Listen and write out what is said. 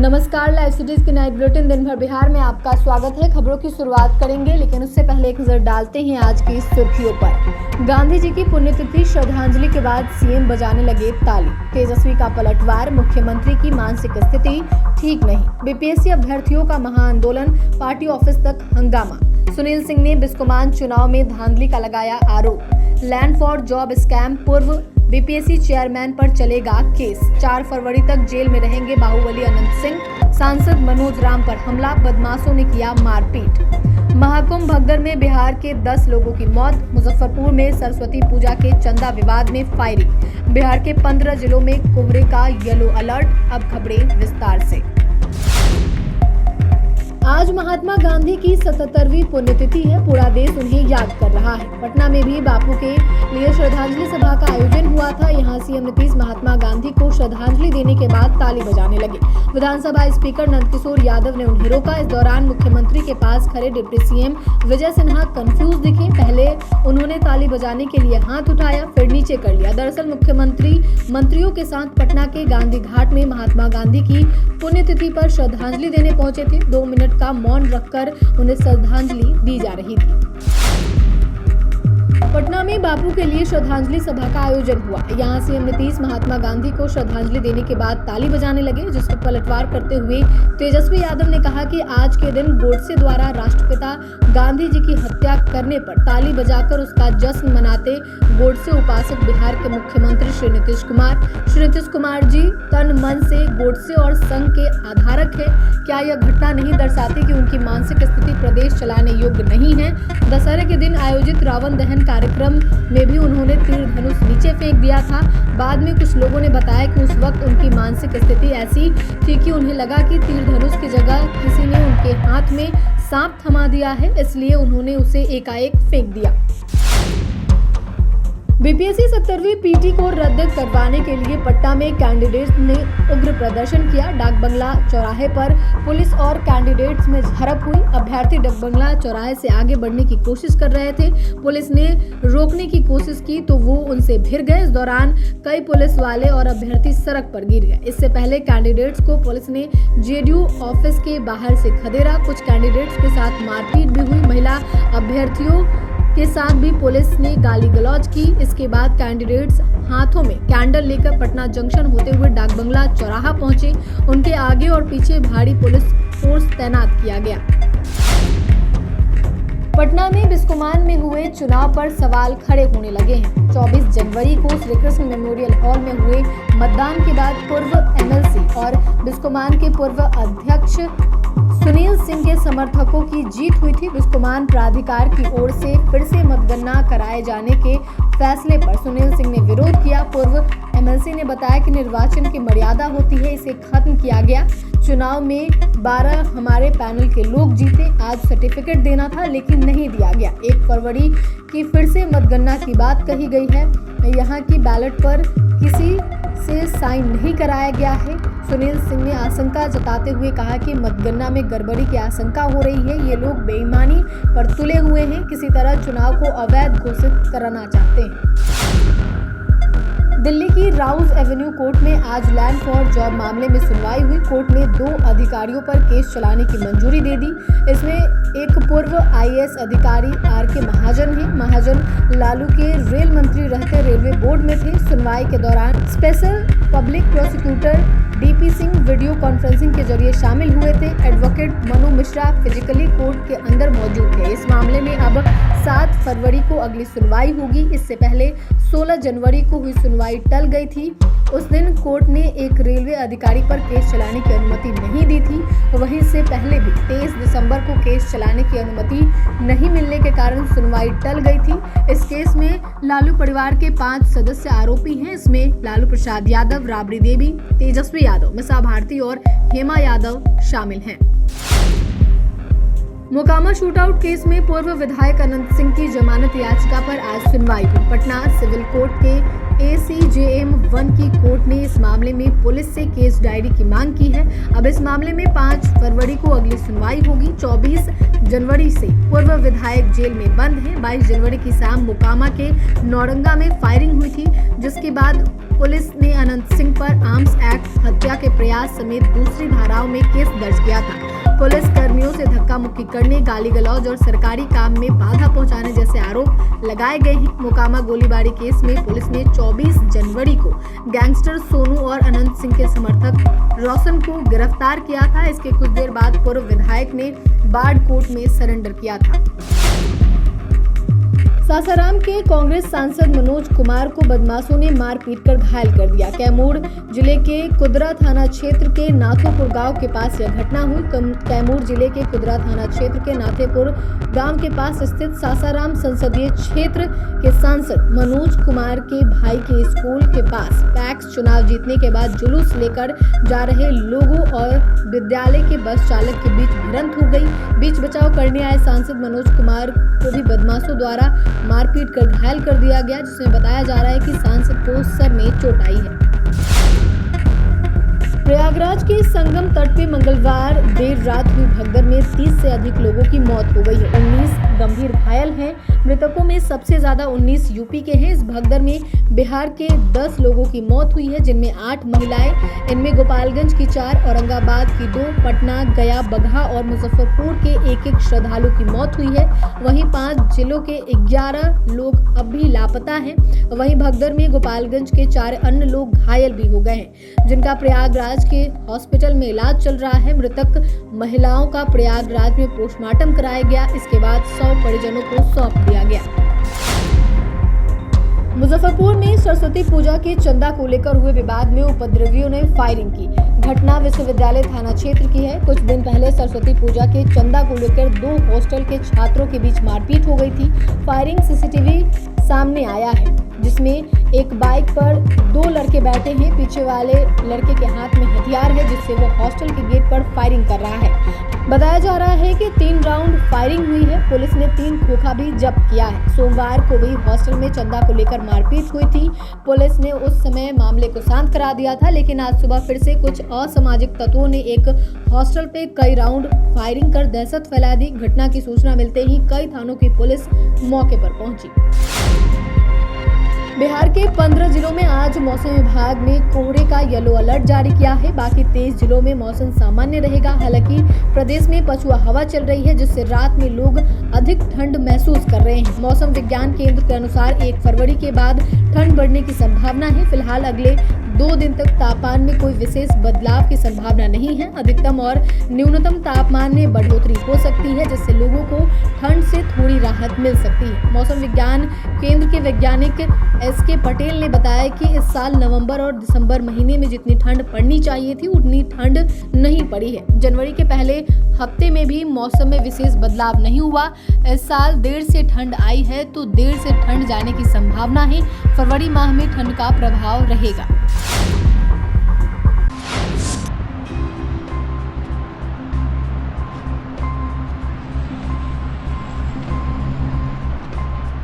नमस्कार, live cities के night bulletin दिन भर बिहार में आपका स्वागत है। खबरों की शुरुआत करेंगे, लेकिन उससे पहले एक नजर डालते हैं आज की सुर्खियों पर। गांधी जी की पुण्यतिथि श्रद्धांजलि के बाद सीएम बजाने लगे ताली। तेजस्वी का पलटवार, मुख्यमंत्री की मानसिक स्थिति ठीक नहीं। बीपीएससी अभ्यर्थियों का महाआंदोलन, पार्टी ऑफिस तक हंगामा। सुनील सिंह ने बिस्कोमान चुनाव में धांधली का लगाया आरोप। लैंड फॉर जॉब स्कैम, पूर्व बीपीएससी चेयरमैन पर चलेगा केस। 4 फरवरी तक जेल में रहेंगे बाहुबली अनंत सिंह। सांसद मनोज राम पर हमला, बदमाशों ने किया मारपीट। महाकुंभ भगदड़ में बिहार के 10 लोगों की मौत। मुजफ्फरपुर में सरस्वती पूजा के चंदा विवाद में फायरिंग। बिहार के 15 जिलों में कोहरे का येलो अलर्ट। अब खबरें विस्तार से। आज महात्मा गांधी की 77वीं पुण्यतिथि है। पूरा देश उन्हें याद कर रहा है। पटना में भी बापू के लिए श्रद्धांजलि सभा का आयोजन हुआ था। यहां सीएम नीतीश महात्मा गांधी को श्रद्धांजलि देने के बाद ताली बजाने लगे। विधानसभा स्पीकर नंदकिशोर यादव ने उन्हें रोका। इस दौरान मुख्यमंत्री के पास खड़े deputy CM Vijay Sinha confuse दिखे। पहले उन्होंने ताली बजाने के लिए हाथ उठाया, फिर नीचे कर लिया। दरअसल मुख्यमंत्री मंत्रियों के साथ पटना के गांधी घाट में महात्मा गांधी की पुण्यतिथि पर श्रद्धांजलि देने पहुंचे थे। 2 मिनट का मौन रखकर उन्हें श्रद्धांजलि दी जा रही थी। पटना में बापू के लिए श्रद्धांजलि सभा का आयोजन हुआ। यहां सीएम नीतीश महात्मा गांधी को श्रद्धांजलि देने के बाद ताली बजाने लगे, जिस पर पलटवार करते हुए तेजस्वी यादव ने कहा कि आज के दिन गोडसे द्वारा राष्ट्रपिता गांधी जी की हत्या करने पर ताली बजाकर उसका जश्न मनाते गोडसे उपासक बिहार के मुख्यमंत्री श्री नीतीश कुमार जी तन मन से गोडसे और संघ के आधारक है। क्या यह घटना नहीं दर्शाती कि उनकी मानसिक स्थिति प्रदेश चलाने योग्य नहीं है? दशहरे के दिन आयोजित रावण दहन कार्यक्रम में भी उन्होंने तीर धनुष नीचे फेंक दिया था। बाद में कुछ लोगों ने बताया कि उस वक्त उनकी मानसिक स्थिति ऐसी थी कि उन्हें लगा कि तीर धनुष की जगह किसी ने उनके हाथ में सांप थमा दिया है, इसलिए उन्होंने उसे एकाएक फेंक दिया। बीपीएससी 70वीं पीटी को रद्द करवाने के लिए पटना में कैंडिडेट्स ने उग्र प्रदर्शन किया। डाक बंगला चौराहे पर पुलिस और कैंडिडेट्स में झड़प हुई। अभ्यर्थी डाक बंगला चौराहे से आगे बढ़ने की कोशिश कर रहे थे। पुलिस ने रोकने की कोशिश की तो वो उनसे भिड़ गए। इस दौरान कई पुलिस वाले और अभ्यर्थी सड़क पर गिर गए। इससे पहले कैंडिडेट्स को पुलिस ने जेडीयू ऑफिस के बाहर से खदेड़ा। कुछ कैंडिडेट्स के साथ मारपीट भी हुई। महिला अभ्यर्थियों के साथ भी पुलिस ने गाली गलौज की। इसके बाद कैंडिडेट्स हाथों में कैंडल लेकर पटना जंक्शन होते हुए डाक बंगला चौराहा पहुंचे। उनके आगे और पीछे भारी पुलिस फोर्स तैनात किया गया। पटना में बिस्कोमान में हुए चुनाव पर सवाल खड़े होने लगे हैं। 24 जनवरी को श्रीकृष्ण मेमोरियल हॉल में हुए मतदान के बाद पूर्व एमएलसी और बिस्कोमान के पूर्व अध्यक्ष सुनील सिंह के समर्थकों की जीत हुई थी। बिस्कोमान प्राधिकार की ओर से फिर से मतगणना कराए जाने के फैसले पर सुनील सिंह ने विरोध किया। पूर्व एमएलसी ने बताया कि निर्वाचन की मर्यादा होती है, इसे खत्म किया गया। चुनाव में 12 हमारे पैनल के लोग जीते। आज सर्टिफिकेट देना था लेकिन नहीं दिया गया। 1 फरवरी की फिर से मतगणना की बात कही गई है। यहाँ की बैलेट पर किसी से साइन नहीं कराया गया है। सुनील सिंह ने आशंका जताते हुए कहा कि मतगणना में गड़बड़ी की आशंका हो रही है। ये लोग बेईमानी पर तुले हुए हैं, किसी तरह चुनाव को अवैध घोषित कराना चाहते हैं। दिल्ली की राउज एवेन्यू कोर्ट में आज लैंड फॉर जॉब मामले में सुनवाई हुई। कोर्ट ने 2 अधिकारियों पर केस चलाने की मंजूरी दे दी। इसमें एक पूर्व आईएएस अधिकारी आरके महाजन है। महाजन लालू के रेल मंत्री रहते रेलवे बोर्ड में थे। सुनवाई के दौरान special public prosecutor DP Singh video conferencing के जरिए शामिल हुए थे। Advocate Manu Mishra physically court के अंदर मौजूद थे। इस मामले में अब 7 फरवरी को अगली सुनवाई होगी। इससे पहले 16 जनवरी को हुई सुनवाई टल गई थी। उस दिन कोर्ट ने एक रेलवे अधिकारी पर केस चलाने की अनुमति नहीं दी थी। वहीं से पहले भी 23 दिसंबर को केस चलाने की अनुमति नहीं मिलने के कारण सुनवाई टल गई थी। इस केस में लालू परिवार के 5 सदस्य आरोपी हैं। इसमें लालू प्रसाद यादव, राबड़ी देवी, तेजस्वी यादव, मिसा भारती और हेमा यादव शामिल हैं। मोकामा शूटआउट केस में पूर्व विधायक अनंत सिंह की जमानत याचिका पर आज सुनवाई हुई। पटना सिविल कोर्ट के ACJM 1 की कोर्ट ने इस मामले में पुलिस से केस डायरी की मांग की है। अब इस मामले में 5 फरवरी को अगली सुनवाई होगी। 24 जनवरी से पूर्व विधायक जेल में बंद हैं। 22 जनवरी की शाम मोकामा के नौरंगा में फायरिंग हुई थी, जिसके बाद पुलिस ने अनंत सिंह पर आर्म्स एक्ट, हत्या के प्रयास समेत दूसरी धाराओं में केस दर्ज किया था। पुलिस कर्मियों से धक्का मुक्की करने, गाली गलौज और सरकारी काम में बाधा पहुंचाने जैसे आरोप लगाए गए हैं। मोकामा गोलीबारी केस में पुलिस ने 24 जनवरी को गैंगस्टर सोनू और अनंत सिंह के समर्थक रोशन को गिरफ्तार किया था। इसके कुछ देर बाद पूर्व विधायक ने बाढ़ कोर्ट में सरेंडर किया था। सासाराम के कांग्रेस सांसद मनोज कुमार को बदमाशों ने मार पीट कर घायल कर दिया। कैमूर जिले के कुदरा थाना क्षेत्र के नाथोपुर गांव के पास यह घटना हुई। कैमूर जिले के कुदरा थाना क्षेत्र के नाथेपुर गांव के पास स्थित सासाराम संसदीय क्षेत्र के सांसद मनोज कुमार के भाई के स्कूल के पास पैक्स चुनाव जीतने के बाद जुलूस लेकर जा रहे लोगों और विद्यालय के बस चालक के बीच भिड़ंत हो गई। बीच बचाव करने आए सांसद मनोज कुमार को भी बदमाशों द्वारा मारपीट कर घायल कर दिया गया, जिसमें बताया जा रहा है कि सांसद को सर में चोट आई है। प्रयागराज के संगम तट पे मंगलवार देर रात हुई भगदड़ में 30 से अधिक लोगों की मौत हो गई है। 19 गंभीर घायल हैं। मृतकों में सबसे ज्यादा 19 यूपी के हैं। इस भगदड़ में बिहार के 10 लोगों की मौत हुई है, जिनमें 8 महिलाएं। इनमें गोपालगंज की 4, औरंगाबाद की 2, पटना, गया, बगहा और मुजफ्फरपुर के 1-1 श्रद्धालु की मौत हुई है। वहीं 5 जिलों के 11 लोग अब भी लापता हैं। वहीं भगदड़ में गोपालगंज के 4 अन्य लोग घायल भी हो गए हैं, जिनका प्रयागराज के हॉस्पिटल में इलाज चल रहा है। मृतक महिलाओं का प्रयागराज में पोस्टमार्टम कराया गया। इसके बाद 100 परिजनों को सौंप दिया गया। मुजफ्फरपुर में सरस्वती पूजा के चंदा को लेकर हुए विवाद में उपद्रवियों ने फायरिंग की। घटना विश्वविद्यालय थाना क्षेत्र की है। कुछ दिन पहले सरस्वती पूजा के चंदा को लेकर 2 हॉस्टल के छात्रों के बीच मारपीट हो गई थी। फायरिंग सीसीटीवी सामने आया है, जिसमें एक बाइक पर 2 लड़के बैठे हैं। पीछे वाले लड़के के हाथ में हथियार है, जिससे वो हॉस्टल के गेट पर फायरिंग कर रहा है। बताया जा रहा है कि 3 राउंड फायरिंग हुई है। पुलिस ने 3 खोखा भी जब्त किया है। सोमवार को भी हॉस्टल में चंदा को लेकर मारपीट हुई थी। पुलिस ने उस समय मामले को शांत करा दिया था, लेकिन आज सुबह फिर से कुछ असामाजिक तत्वों ने एक हॉस्टल पे कई राउंड फायरिंग कर दहशत फैला दी। घटना की सूचना मिलते ही कई थानों की पुलिस मौके पर पहुंची। बिहार के 15 जिलों में आज मौसम विभाग ने कोहरे का येलो अलर्ट जारी किया है। बाकी 23 जिलों में मौसम सामान्य रहेगा। हालांकि प्रदेश में पछुआ हवा चल रही है, जिससे रात में लोग अधिक ठंड महसूस कर रहे हैं। मौसम विज्ञान केंद्र के अनुसार 1 फरवरी के बाद ठंड बढ़ने की संभावना है। फिलहाल अगले 2 दिन तक तापमान में कोई विशेष बदलाव की संभावना नहीं है। अधिकतम और न्यूनतम तापमान में बढ़ोतरी हो सकती है, जिससे लोगों को ठंड से थोड़ी राहत मिल सकती है। मौसम विज्ञान केंद्र के वैज्ञानिक SK पटेल ने बताया कि इस साल नवंबर और दिसंबर महीने में जितनी ठंड पड़नी चाहिए थी, उतनी ठंड नहीं पड़ी है। जनवरी के पहले हफ्ते में भी मौसम में विशेष बदलाव नहीं हुआ। इस साल देर से ठंड आई है, तो देर से ठंड जाने की संभावना है। फरवरी माह में ठंड का प्रभाव रहेगा।